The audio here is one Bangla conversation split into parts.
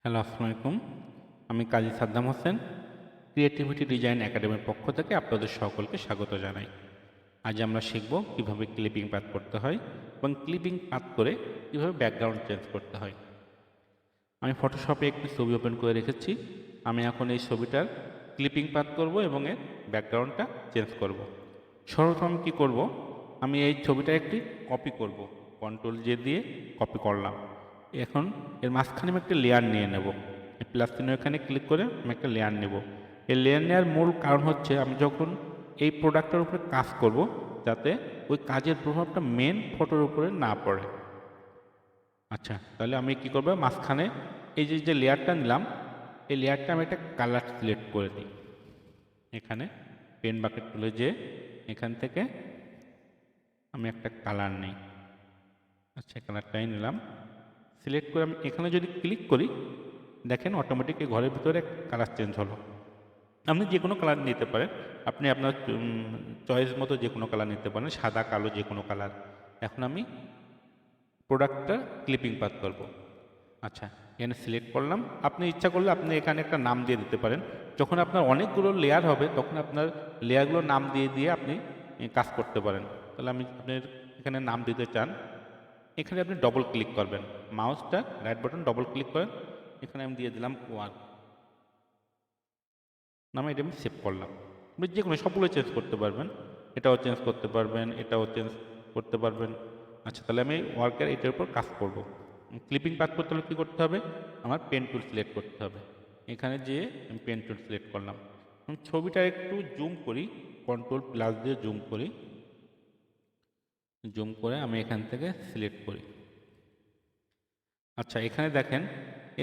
হ্যালো, আসসালামু আলাইকুম। আমি কাজী সাদ্দাম হোসেন, ক্রিয়েটিভিটি ডিজাইন একাডেমির পক্ষ থেকে আপনাদের সকলকে স্বাগত জানাই। আজ আমরা শিখব কিভাবে ক্লিপিং পাথ করতে হয় এবং ক্লিপিং পাথ করে কিভাবে ব্যাকগ্রাউন্ড চেঞ্জ করতে হয়। আমি ফটোশপে একটি ছবি ওপেন করে রেখেছি। আমি এখন এই ছবিটার ক্লিপিং পাথ করব এবং এর ব্যাকগ্রাউন্ডটা চেঞ্জ করব। সর্বপ্রথম কী করব, আমি এই ছবিটা একটি কপি করব। কন্ট্রোল জে দিয়ে কপি করলাম। এখন এর মাঝখানে আমি একটা লেয়ার নিয়ে নেব। এই প্লাস চিহ্ন এখানে ক্লিক করে আমি একটা লেয়ার নেব। এই লেয়ার নেওয়ার মূল কারণ হচ্ছে আমি যখন এই প্রোডাক্টের উপরে কাজ করব, যাতে ওই কাজের প্রভাবটা মেন ফটোর উপরে না পড়ে। আচ্ছা, তাহলে আমি কি করব, মাঝখানে এই যে লেয়ারটা নিলাম, এই লেয়ারটা আমি একটা কালার সিলেক্ট করে দিই। এখানে পেন বাকেট তুলে যে এখান থেকে আমি একটা কালার নিই। আচ্ছা, কালারটাই নিলাম। সিলেক্ট করে আমি এখানে যদি ক্লিক করি, দেখেন অটোমেটিক ঘরের ভিতরে কালার চেঞ্জ হলো। আপনি যে কোনো কালার নিতে পারেন, আপনি আপনার চয়েস মতো যে কোনো কালার নিতে পারেন, সাদা কালো যে কোনো কালার। এখন আমি প্রোডাক্টটা ক্লিপিং পাথ করব। আচ্ছা, এখানে সিলেক্ট করলাম। আপনি ইচ্ছা করলে আপনি এখানে একটা নাম দিয়ে দিতে পারেন। যখন আপনার অনেকগুলো লেয়ার হবে, তখন আপনার লেয়ারগুলো নাম দিয়ে দিয়ে আপনি কাজ করতে পারেন। তাহলে আমি আপনার এখানে নাম দিতে চান, এখানে আপনি ডবল ক্লিক করবেন, মাউসটা রাইট বাটন ডবল ক্লিক করেন, এখানে আমি দিয়ে দিলাম ওয়ান নামে। এটা আমি সেভ করলাম। আপনি যে কোনো সবগুলো চেঞ্জ করতে পারবেন, এটাও চেঞ্জ করতে পারবেন, এটাও চেঞ্জ করতে পারবেন। আচ্ছা, তাহলে আমি ওয়ার্কের এটার উপর কাজ করব। ক্লিপিং পাথ করতে হলে কী করতে হবে, আমার পেন টুল সিলেক্ট করতে হবে। এখানে যেয়ে আমি পেন টুল সিলেক্ট করলাম। ছবিটা একটু জুম করি, কন্ট্রোল প্লাস দিয়ে জুম করি। জুম করে আমি এখান থেকে সিলেক্ট করি। আচ্ছা, এখানে দেখেন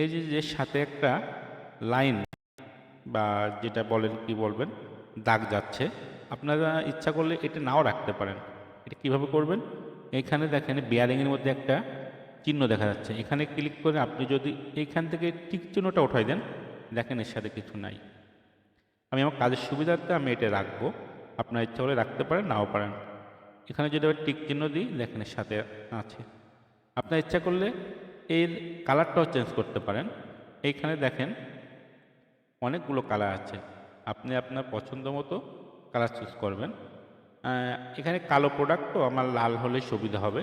এই যে সাথে একটা লাইন বা যেটা বলেন কি বলবেন দাগ যাচ্ছে, আপনারা ইচ্ছা করলে এটা নাও রাখতে পারেন। এটা কিভাবে করবেন, এখানে দেখেন বিয়ারিংয়ের মধ্যে একটা চিহ্ন দেখা যাচ্ছে, এখানে ক্লিক করে আপনি যদি এইখান থেকে টিক চিহ্নটা উঠাই দেন, দেখেন এর সাথে কিছু নাই। আমি আমার কাজের সুবিধার্থে আমি এটা রাখবো, আপনার ইচ্ছা করলে রাখতে পারেন, নাও পারেন। এখানে যদি আবার টিক চিহ্ন দিই, দেখেন এর সাথে আছে। আপনার ইচ্ছা করলে এর কালারটাও চেঞ্জ করতে পারেন। এইখানে দেখেন অনেকগুলো কালার আছে, আপনি আপনার পছন্দ মতো কালার চুজ করবেন। এখানে কালো প্রোডাক্ট তো আমার লাল হলে সুবিধা হবে,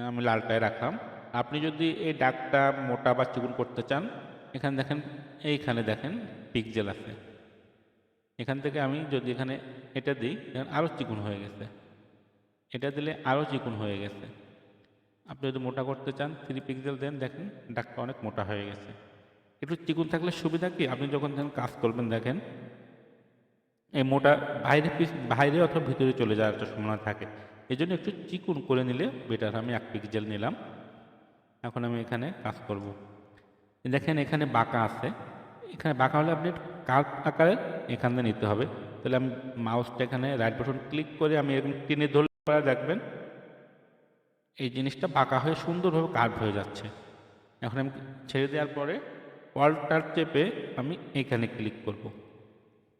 আমি লালটায় রাখলাম। আপনি যদি এই দাগটা মোটা বা চিকন করতে চান, এখানে দেখেন এইখানে দেখেন পিক্সেল আছে, এখান থেকে আমি যদি এখানে এটা দিই, দেখেন আরও চিকন হয়ে গেছে। এটা দিলে আরও চিকন হয়ে গেছে। আপনি যদি মোটা করতে চান 3 পিক্সেল দেন, দেখেন দাগটা অনেক মোটা হয়ে গেছে। একটু চিকন থাকলে সুবিধা কি, আপনি যখন কাজ করবেন দেখেন এই মোটা বাইরে অথবা ভিতরে চলে যাওয়ার একটা সম্ভাবনা থাকে। এই জন্য একটু চিকন করে নিলে বেটার। আমি 1 পিক্সেল নিলাম। এখন আমি এখানে কাজ করব। দেখেন এখানে বাঁকা আছে, এখানে বাঁকা হলে আপনি কার্ভ আকারে এখান থেকে নিতে হবে। তাহলে আমি মাউসটা এখানে রাইট বাটন ক্লিক করে আমি এরকম টেনে ধরলে পরে দেখবেন এই জিনিসটা বাঁকা হয়ে সুন্দরভাবে কার্ভ হয়ে যাচ্ছে। এখন আমি ছেড়ে দেওয়ার পরে অল্টার চেপে আমি এখানে ক্লিক করব।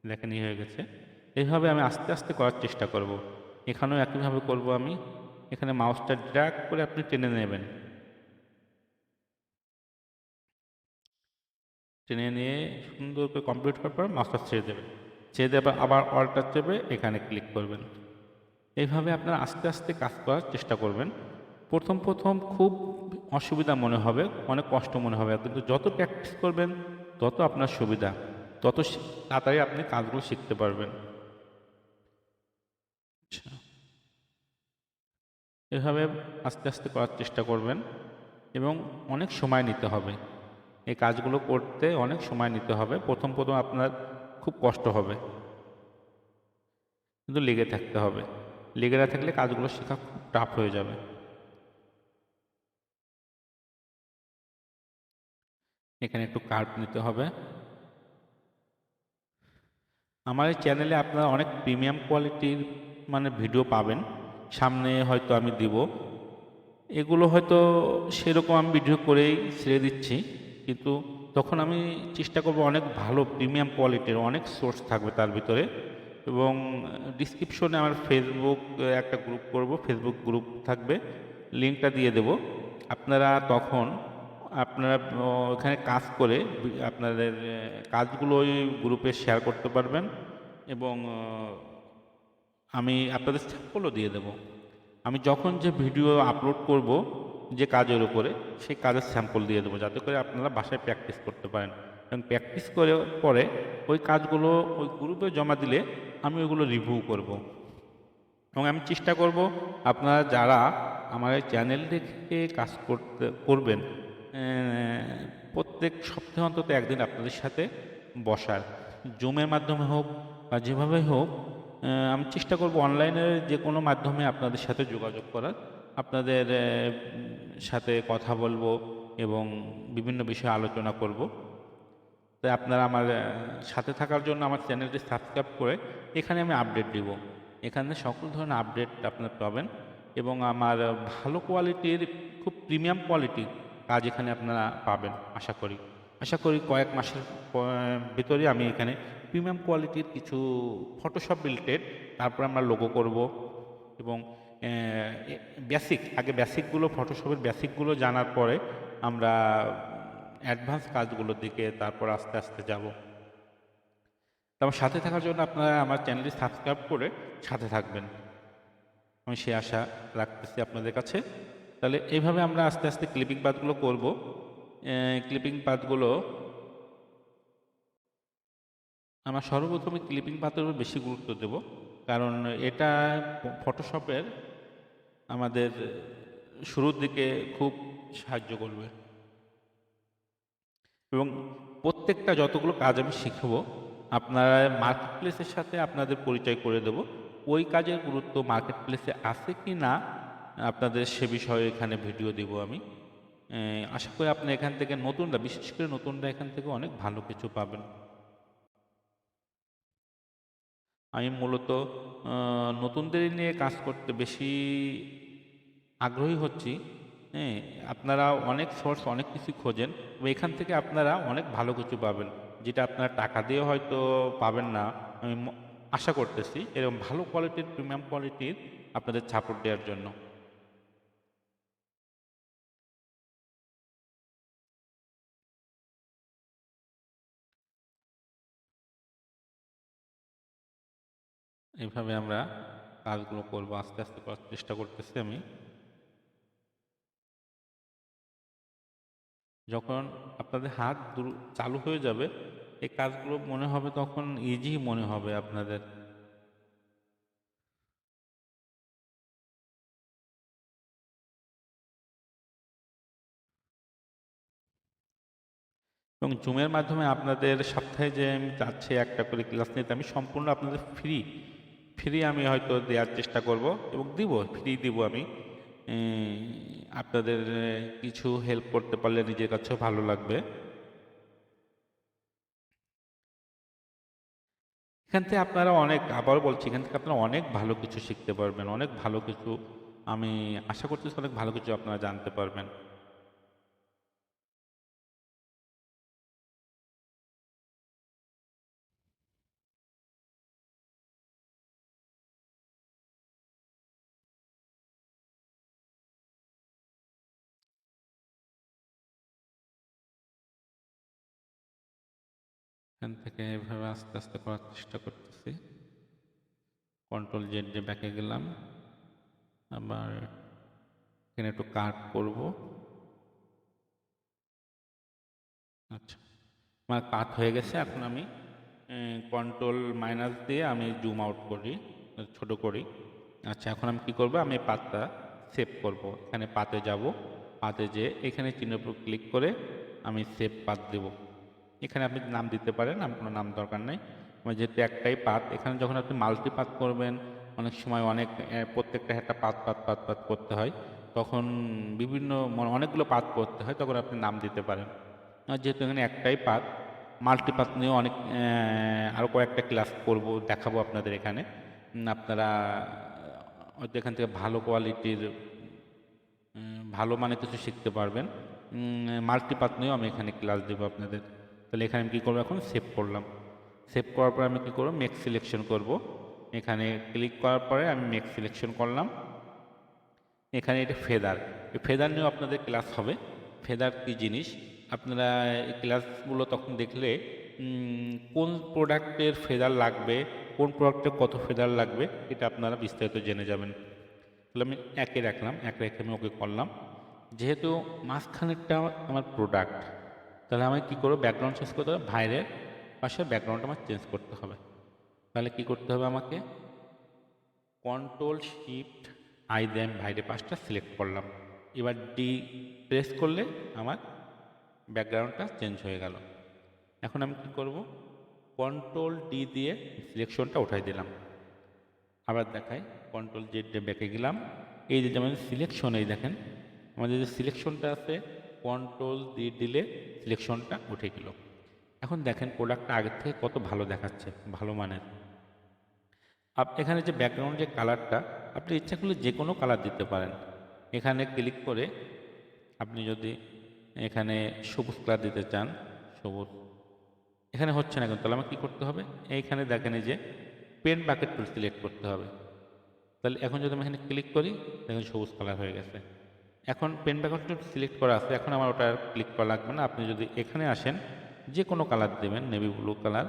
দেখেন এই হয়ে গেছে। এইভাবে আমি আস্তে আস্তে করার চেষ্টা করব। এখানেও একইভাবে করব আমি। এখানে মাউসটা ড্র্যাগ করে আপনি টেনে নেবেন, টেনে নিয়ে সুন্দর করে কমপ্লিট করার পর মাউসটা ছেড়ে দেবেন। ছেড়ে দেওয়ার আবার অল্টার চেপে এখানে ক্লিক করবেন। এইভাবে আপনারা আস্তে আস্তে কাজ করার চেষ্টা করবেন। প্রথম প্রথম খুব অসুবিধা মনে হবে, অনেক কষ্ট মনে হবে, কিন্তু যত প্র্যাকটিস করবেন তত আপনার সুবিধা, তত তাড়াতাড়ি আপনি কাজগুলো শিখতে পারবেন। আচ্ছা, এভাবে আস্তে আস্তে করার চেষ্টা করবেন এবং অনেক সময় নিতে হবে। এই কাজগুলো করতে অনেক সময় নিতে হবে। প্রথম প্রথম আপনার খুব কষ্ট হবে, কিন্তু লেগে থাকতে হবে। লেগে না থাকলে কাজগুলো শেখা খুব টাফ হয়ে যাবে। এখানে একটু কার্ভ নিতে হবে। আমার এই চ্যানেলে আপনারা অনেক প্রিমিয়াম কোয়ালিটির ভিডিও পাবেন, সামনে হয়তো আমি দিব। এগুলো হয়তো সেরকম আমি ভিডিও করেই ছেড়ে দিচ্ছি, কিন্তু তখন আমি চেষ্টা করব অনেক ভালো প্রিমিয়াম কোয়ালিটির, অনেক সোর্স থাকবে তার ভিতরে। এবং ডিসক্রিপশনে আমার ফেসবুক একটা গ্রুপ করব, ফেসবুক গ্রুপ থাকবে, লিঙ্কটা দিয়ে দেব। আপনারা তখন আপনারা ওখানে কাজ করে আপনাদের কাজগুলো ওই গ্রুপে শেয়ার করতে পারবেন এবং আমি আপনাদের স্যাম্পলও দিয়ে দেব। আমি যখন যে ভিডিও আপলোড করব যে কাজের উপরে, সেই কাজের স্যাম্পল দিয়ে দেবো, যাতে করে আপনারা বাসায় প্র্যাকটিস করতে পারেন এবং প্র্যাকটিস করে পরে ওই কাজগুলো ওই গ্রুপে জমা দিলে আমি ওইগুলো রিভিউ করব এবং আমি চেষ্টা করব আপনারা যারা আমার এই চ্যানেল দেখে কাজ করবেন, প্রত্যেক সপ্তাহে অন্তত একদিন আপনাদের সাথে বসার, জুমের মাধ্যমে হোক বা যেভাবে হোক, আমি চেষ্টা করব অনলাইনের যে কোনো মাধ্যমে আপনাদের সাথে যোগাযোগ করার, আপনাদের সাথে কথা বলবো এবং বিভিন্ন বিষয়ে আলোচনা করব। তাই আপনারা আমার সাথে থাকার জন্য আমার চ্যানেলটি সাবস্ক্রাইব করে এখানে আমি আপডেট দিব। এখানে সকল ধরনের আপডেট আপনারা পাবেন এবং আমার ভালো কোয়ালিটির, খুব প্রিমিয়াম কোয়ালিটির কাজ এখানে আপনারা পাবেন আশা করি কয়েক মাসের ভিতরে আমি এখানে প্রিমিয়াম কোয়ালিটির কিছু ফটোশপ রিলেটেড, তারপর আমরা লোগো করব এবং বেসিকগুলো, ফটোশপের বেসিকগুলো জানার পরে আমরা অ্যাডভান্স কাজগুলোর দিকে তারপর আস্তে আস্তে যাব। তারপর সাথে থাকার জন্য আপনারা আমার চ্যানেলটি সাবস্ক্রাইব করে সাথে থাকবেন, আমি সে আশা রাখতেছি আপনাদের কাছে। তাহলে এইভাবে আমরা আস্তে আস্তে ক্লিপিং পাথগুলো করব। ক্লিপিং পাথগুলো আমরা সর্বপ্রথমে ক্লিপিং পাথের উপর বেশি গুরুত্ব দেব, কারণ এটা ফটোশপের আমাদের শুরুর দিকে খুব সাহায্য করবে এবং প্রত্যেকটা যতগুলো কাজ আমি শিখবো, আপনারা মার্কেট প্লেসের সাথে আপনাদের পরিচয় করে দেব। ওই কাজের গুরুত্ব মার্কেট প্লেসে আছে কি না আপনাদের সে বিষয়ে এখানে ভিডিও দিব আমি। আশা করি আপনি এখান থেকে নতুনরা, বিশেষ করে নতুনরা এখান থেকে অনেক ভালো কিছু পাবেন। আমি মূলত নতুনদের নিয়ে কাজ করতে বেশি আগ্রহী হচ্ছি। হ্যাঁ, আপনারা অনেক সোর্স, অনেক কিছু খোঁজেন এবং এখান থেকে আপনারা অনেক ভালো কিছু পাবেন, যেটা আপনারা টাকা দিয়ে হয়তো পাবেন না। আমি আশা করতেছি এরকম ভালো কোয়ালিটির, প্রিমিয়াম কোয়ালিটির আপনাদের সাপোর্ট দেওয়ার জন্য। এইভাবে আমরা কাজগুলো করবো, আস্তে আস্তে করার চেষ্টা করতেছি আমি। যখন আপনাদের হাত চালু হয়ে যাবে, এই কাজগুলো মনে হবে তখন ইজি মনে হবে আপনাদের। এবং জুমের মাধ্যমে আপনাদের সপ্তাহে যে আমি চাচ্ছি একটা করে ক্লাস নিতে, আমি সম্পূর্ণ আপনাদের ফ্রি ফ্রি আমি হয়তো দেওয়ার চেষ্টা করব এবং ফ্রি দিব আমি। আপনাদের কিছু হেল্প করতে পারলে নিজের কাছেও ভালো লাগবে। এখান থেকে আপনারা অনেক, আবার বলছি, এখান থেকে আপনারা অনেক ভালো কিছু শিখতে পারবেন, অনেক ভালো কিছু, আমি আশা করতেছি অনেক ভালো কিছু আপনারা জানতে পারবেন। এখান থেকে এভাবে আস্তে আস্তে করার চেষ্টা করতেছি। কন্ট্রোল জেড দিয়ে ব্যাকে গেলাম, আবার এখানে একটু কাট করব। আচ্ছা, আমার কাট হয়ে গেছে। এখন আমি কন্ট্রোল মাইনাস দিয়ে আমি জুম আউট করি, ছোট করি। আচ্ছা, এখন আমি কি করব, আমি পাতটা সেভ করব। এখানে পাতে যাব, পাতে যেয়ে এখানে চিহ্নের উপর ক্লিক করে আমি সেভ পাত দেব। এখানে আপনি নাম দিতে পারেন, আমার কোনো নাম দরকার নেই। আমার যেহেতু একটাই পাত, এখানে যখন আপনি মাল্টি পাত করবেন, অনেক সময় প্রত্যেকটা একটা পাত পাত পাত পাত করতে হয়, তখন অনেকগুলো পাত করতে হয়, তখন আপনি নাম দিতে পারেন। আর যেহেতু এখানে একটাই পাত, মাল্টিপাত নিয়েও অনেক আরও কয়েকটা ক্লাস করব, দেখাবো আপনাদের এখানে। আপনারা হয়তো এখান থেকে ভালো কোয়ালিটির, ভালো মানে কিছু শিখতে পারবেন। মাল্টিপাত নিয়েও আমি এখানে ক্লাস দেবো আপনাদের। তাহলে এখানে আমি কী করবো, এখন সেভ করলাম। সেভ করার পরে আমি কী করবো, মেক সিলেকশন করব। এখানে ক্লিক করার পরে আমি মেক সিলেকশন করলাম। এখানে এটা ফেদার, এই ফেদার নিয়েও আপনাদের ক্লাস হবে। ফেদার কী জিনিস আপনারা এই ক্লাসগুলো তখন দেখলে কোন প্রোডাক্টের ফেদার লাগবে, কোন প্রোডাক্টে কত ফেদার লাগবে এটা আপনারা বিস্তারিত জেনে যাবেন। তাহলে আমি একে রাখলাম, এক রেখে আমি ওকে করলাম। যেহেতু মাঝখানেরটা আমার প্রোডাক্ট, তাহলে আমি কী করবো, ব্যাকগ্রাউন্ড চেঞ্জ করতে হবে, বাইরের পাশে ব্যাকগ্রাউন্ড আমার চেঞ্জ করতে হবে। তাহলে কি করতে হবে, আমাকে কন্ট্রোল শিফট আই দিয়ে আমি বাইরের পাশটা সিলেক্ট করলাম। এবার ডি প্রেস করলে আমার ব্যাকগ্রাউন্ডটা চেঞ্জ হয়ে গেল। এখন আমি কি করব, কন্ট্রোল ডি দিয়ে সিলেকশনটা উঠাই দিলাম। আবার দেখাই, কন্ট্রোল জেড দিয়ে ব্যাকে গেলাম। এই যে যেমন সিলেকশন, এই দেখেন আমাদের যে সিলেকশনটা আছে, কন্ট্রোল ডি দিলে সিলেকশনটা উঠে গেল। এখন দেখেন প্রোডাক্টটা আগের থেকে কত ভালো দেখাচ্ছে, ভালো মানের। এখানে যে ব্যাকগ্রাউন্ড যে কালারটা, আপনি ইচ্ছা করলে যে কোনো কালার দিতে পারেন। এখানে ক্লিক করে আপনি যদি এখানে সবুজ কালার দিতে চান, সবুজ এখানে হচ্ছে না, কিন্তু তাহলে আমার কী করতে হবে, এইখানে দেখেন এই যে পেন বাকেট টুল সিলেক্ট করতে হবে। তাহলে এখন যদি আমি এখানে ক্লিক করি, দেখেন সবুজ কালার হয়ে গেছে। এখন পেন বাকেট টুল সিলেক্ট করা আছে, এখন আমার ওটা ক্লিক করা লাগবে না। আপনি যদি এখানে আসেন, যে কোনো কালার দেবেন, নেভি ব্লু কালার,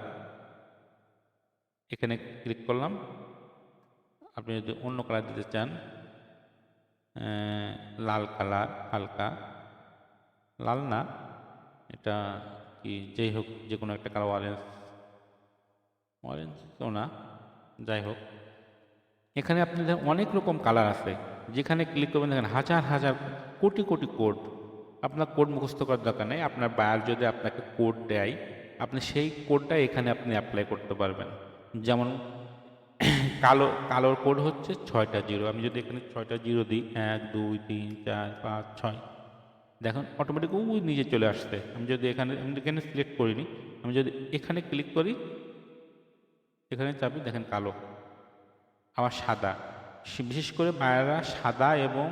এখানে ক্লিক করলাম। আপনি যদি অন্য কালার দিতে চান, লাল কালার, হালকা লাল না, এটা কি যাই হোক, যে কোনো একটা কালার, অরেঞ্জ, অরেঞ্জ তো না, যাই হোক, এখানে আপনি দেখেন অনেক রকম কালার আছে। যেখানে ক্লিক করবেন দেখেন হাজার হাজার কোটি কোটি কোড। আপনার কোড মুখস্থ করার দরকার নেই, আপনার বায়ার যদি আপনাকে কোড দেয়, আপনি সেই কোডটা এখানে আপনি অ্যাপ্লাই করতে পারবেন। যেমন কালোর কোড হচ্ছে 6টা জিরো। আমি যদি এখানে 6টা জিরো দিই, 1 2 3 4 5 6, দেখুন অটোমেটিক ওই নিজে চলে আসছে। আমি এখানে সিলেক্ট করিনি, আমি যদি এখানে ক্লিক করি, এখানে চাপি, দেখেন কালো, আবার সাদা। বিশেষ করে বায়াররা সাদা এবং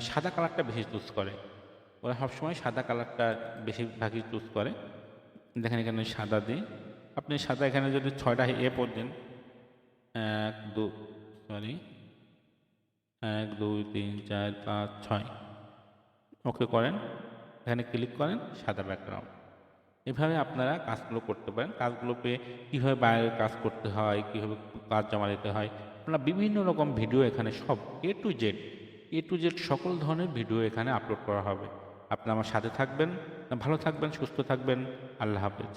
সাদা কালারটা বেশি চুজ করে। ওরা সবসময় সাদা কালারটা বেশিরভাগই চুজ করে। দেখেন এখানে সাদা দিই, আপনি সাদা এখানে যদি 6টা পর দেন, 1 2 সরি 1 2 3 4 5 6, ওকে করেন, এখানে ক্লিক করেন, সাদা ব্যাকগ্রাউন্ড। এভাবে আপনারা কাজগুলো করতে পারেন। কাজগুলো পেয়ে কীভাবে বাইরের কাজ করতে হয়, কীভাবে কাজ জমা দিতে হয়, আপনারা বিভিন্ন রকম ভিডিও এখানে সব এ টু জেড সকল ধরনের ভিডিও এখানে আপলোড করা হবে। আপনারা আমার সাথে থাকবেন, ভালো থাকবেন, সুস্থ থাকবেন। আল্লাহ হাফেজ।